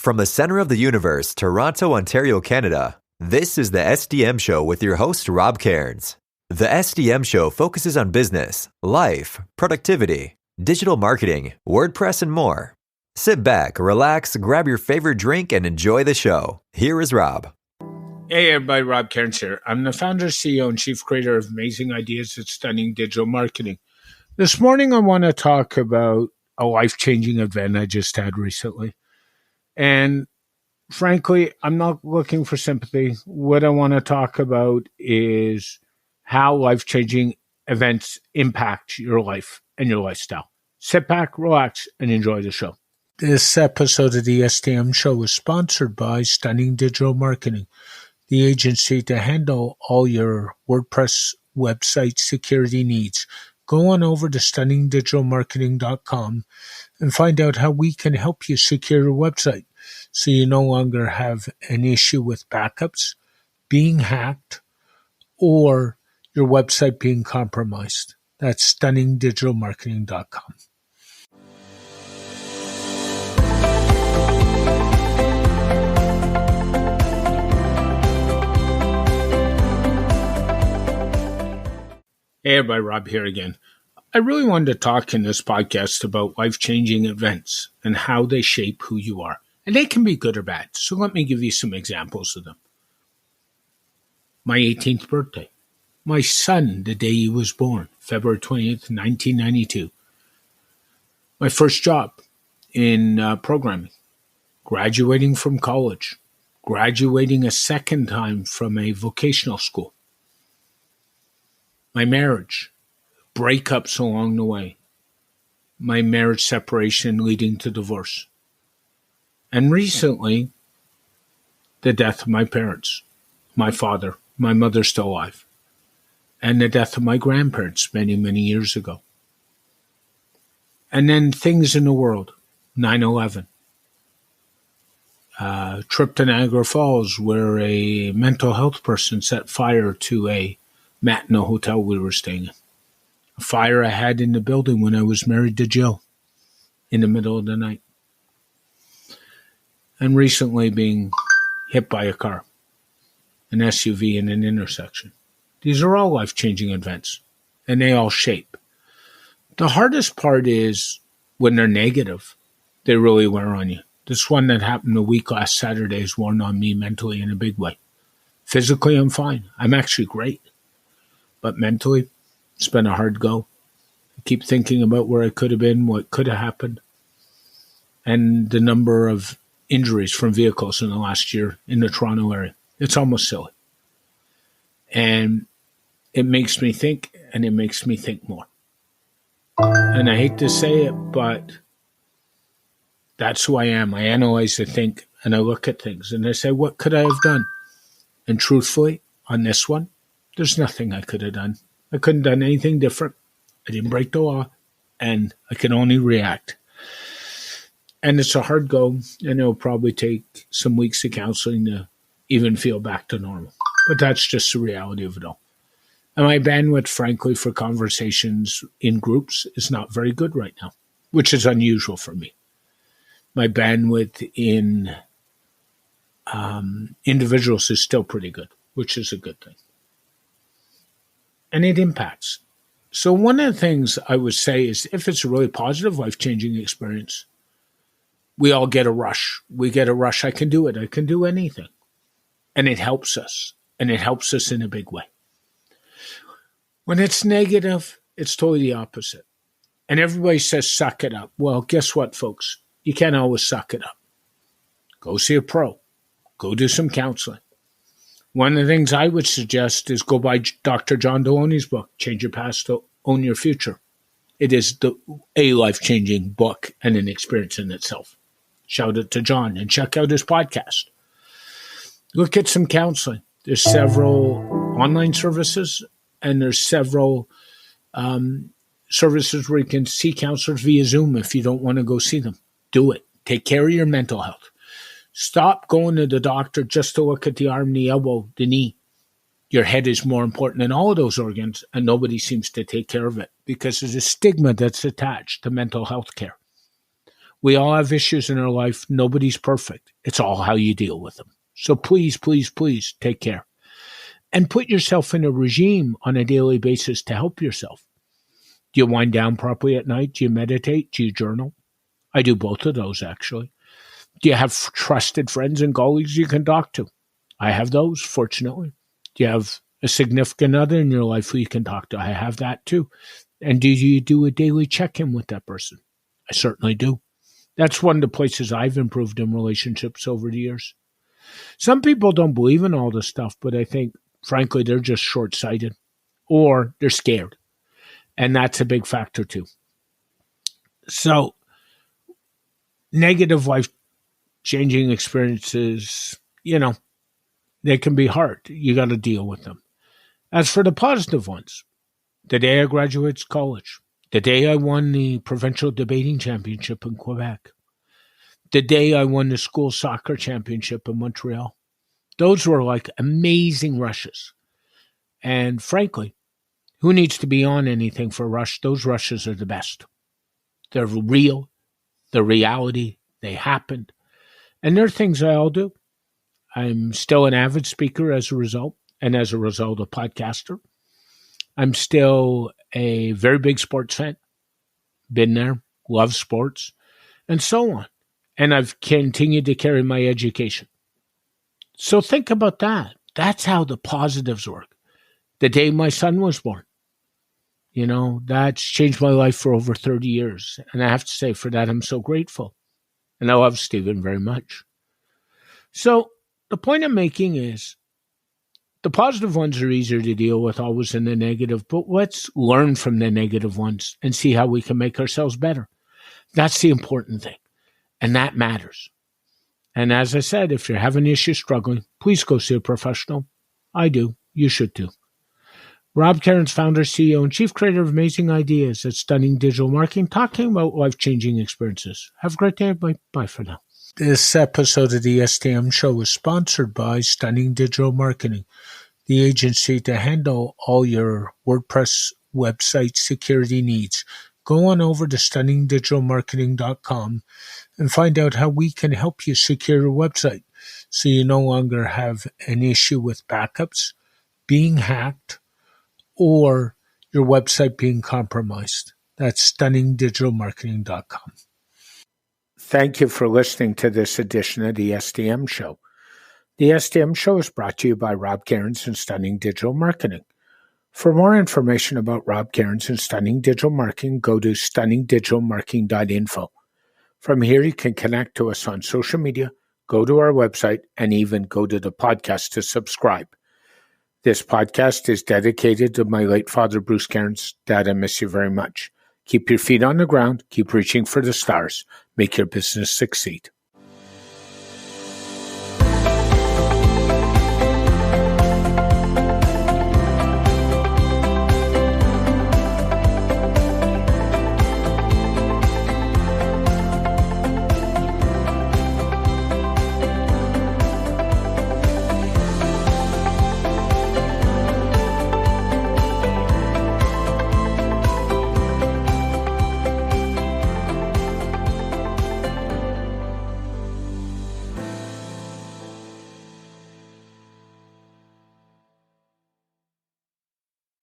From the center of the universe, Toronto, Ontario, Canada, this is the SDM Show with your host, Rob Cairns. The SDM Show focuses on business, life, productivity, digital marketing, WordPress, and more. Sit back, relax, grab your favorite drink, and enjoy the show. Here is Rob. Hey everybody, Rob Cairns here. I'm the founder, CEO, and chief creator of Amazing Ideas at Stunning Digital Marketing. This morning I want to talk about a life-changing event I just had recently. And frankly, I'm not looking for sympathy. What I want to talk about is how life-changing events impact your life and your lifestyle. Sit back, relax, and enjoy the show. This episode of the SDM Show is sponsored by Stunning Digital Marketing, the agency to handle all your WordPress website security needs. Go on over to stunningdigitalmarketing.com and find out how we can help you secure your website so you no longer have an issue with backups, being hacked, or your website being compromised. That's stunningdigitalmarketing.com. Hey everybody, Rob here again. I really wanted to talk in this podcast about life-changing events and how they shape who you are. And they can be good or bad, so let me give you some examples of them. My 18th birthday. My son, the day he was born, February 20th, 1992. My first job in programming. Graduating from college. Graduating a second time from a vocational school. My marriage, breakups along the way, my marriage separation leading to divorce, and recently, the death of my parents, my father, my mother still alive, and the death of my grandparents many, many years ago. And then things in the world, 9/11, trip to Niagara Falls where a mental health person set fire to a mat in a hotel we were staying in. A fire I had in the building when I was married to Jill in the middle of the night. And recently being hit by a car, an SUV in an intersection. These are all life-changing events, and they all shape. The hardest part is when they're negative, they really wear on you. This one that happened a week last Saturday has worn on me mentally in a big way. Physically, I'm fine. I'm actually great. But mentally, it's been a hard go. I keep thinking about where I could have been, what could have happened, and the number of injuries from vehicles in the last year in the Toronto area. It's almost silly. And it makes me think, and it makes me think more. And I hate to say it, but that's who I am. I analyze, I think, and I look at things, and I say, what could I have done? And truthfully, on this one, there's nothing I could have done. I couldn't have done anything different. I didn't break the law, and I can only react. And it's a hard go, and it'll probably take some weeks of counseling to even feel back to normal. But that's just the reality of it all. And my bandwidth, frankly, for conversations in groups is not very good right now, which is unusual for me. My bandwidth in individuals is still pretty good, which is a good thing. And it impacts. So one of the things I would say is if it's a really positive, life-changing experience, we all get a rush. We get a rush. I can do it. I can do anything. And it helps us. And it helps us in a big way. When it's negative, it's totally the opposite. And everybody says, suck it up. Well, guess what, folks? You can't always suck it up. Go see a pro. Go do some counseling. One of the things I would suggest is go buy Dr. John Deloney's book, Change Your Past to Own Your Future. It is a life-changing book and an experience in itself. Shout out to John and check out his podcast. Look at some counseling. There's several online services and there's several services where you can see counselors via Zoom if you don't want to go see them. Do it. Take care of your mental health. Stop going to the doctor just to look at the arm, the elbow, the knee. Your head is more important than all of those organs, and nobody seems to take care of it because there's a stigma that's attached to mental health care. We all have issues in our life. Nobody's perfect. It's all how you deal with them. So please, please, please take care. And put yourself in a regime on a daily basis to help yourself. Do you wind down properly at night? Do you meditate? Do you journal? I do both of those, actually. Do you have trusted friends and colleagues you can talk to? I have those, fortunately. Do you have a significant other in your life who you can talk to? I have that, too. And do you do a daily check-in with that person? I certainly do. That's one of the places I've improved in relationships over the years. Some people don't believe in all this stuff, but I think, frankly, they're just short-sighted or they're scared. And that's a big factor, too. So, negative life-changing experiences, they can be hard. You got to deal with them. As for the positive ones, the day I graduated college, the day I won the provincial debating championship in Quebec, the day I won the school soccer championship in Montreal, those were like amazing rushes. And frankly, who needs to be on anything for a rush? Those rushes are the best. They're real, they're reality, they happened. And they're things I all do. I'm still an avid speaker as a result, and as a result, a podcaster. I'm still a very big sports fan. Been there, love sports, and so on. And I've continued to carry my education. So think about that. That's how the positives work. The day my son was born, that's changed my life for over 30 years. And I have to say, for that, I'm so grateful. And I love Stephen very much. So the point I'm making is the positive ones are easier to deal with always than the negative, but let's learn from the negative ones and see how we can make ourselves better. That's the important thing. And that matters. And as I said, if you're having issues struggling, please go see a professional. I do. You should too. Rob Cairns, founder, CEO, and chief creator of Amazing Ideas at Stunning Digital Marketing, talking about life-changing experiences. Have a great day, everybody. Bye for now. This episode of the STM Show is sponsored by Stunning Digital Marketing, the agency to handle all your WordPress website security needs. Go on over to stunningdigitalmarketing.com and find out how we can help you secure your website so you no longer have an issue with backups, being hacked, or your website being compromised. That's stunningdigitalmarketing.com. Thank you for listening to this edition of the SDM Show. The SDM Show is brought to you by Rob Cairns and Stunning Digital Marketing. For more information about Rob Cairns and Stunning Digital Marketing, go to stunningdigitalmarketing.info. From here, you can connect to us on social media, go to our website, and even go to the podcast to subscribe. This podcast is dedicated to my late father, Bruce Cairns. Dad, I miss you very much. Keep your feet on the ground. Keep reaching for the stars. Make your business succeed.